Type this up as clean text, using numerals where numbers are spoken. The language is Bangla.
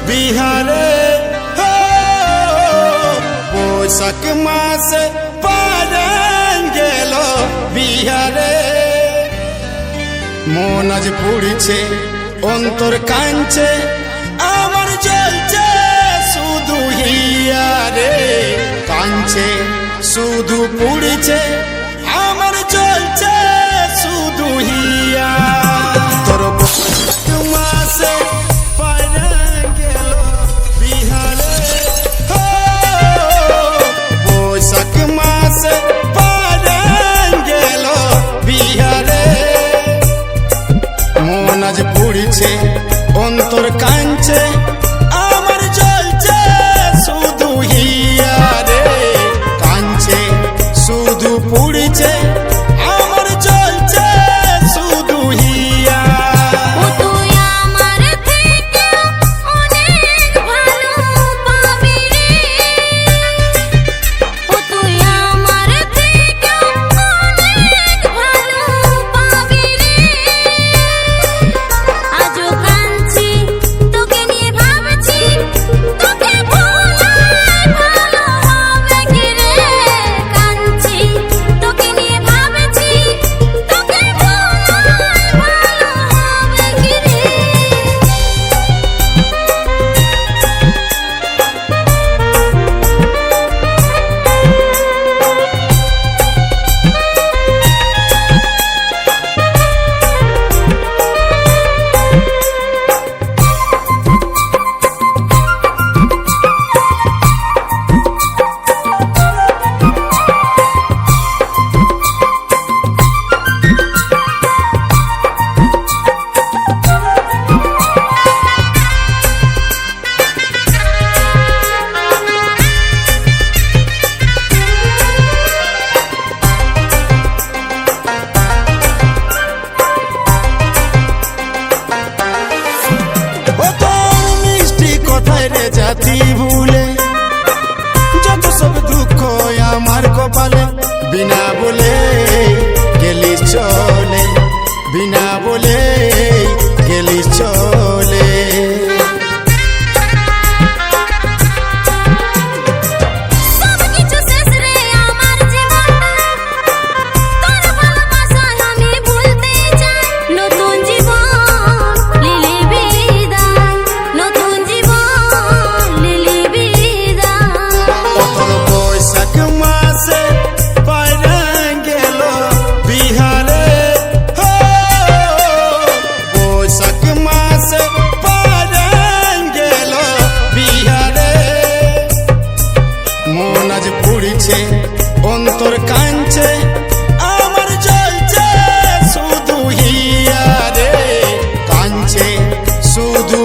বিহারে বৈশাখ মাসে পারান গেল বিহারে মন আজ পুড়ছে অন্তর কাঁদছে আমার জ্বলছে শুধু হিয়ারে কাঁদছে শুধু পুড়ছে আমার জ্বলছে শুধু হিয়া তোর মাসে পারান গেল বিহারে বৈশাখ মাসে পারান গেল বিহারে মন আজ পুড়ছে অন্তর কাঁদছে আমার জ্বলছে শুধু হিয়ারে কাঁদছে শুধু পুড়ছে আমার জ্বলছে শুধু হিয়া জাতি ভুলে যত সব দুঃখ আমার কপালে বিনা বলে গেলি চলে বিনা বলে গেলি চলে অন্তর কাঁদছে আমার জ্বলছে শুধু হিয়ারে কাঁদছে শুধু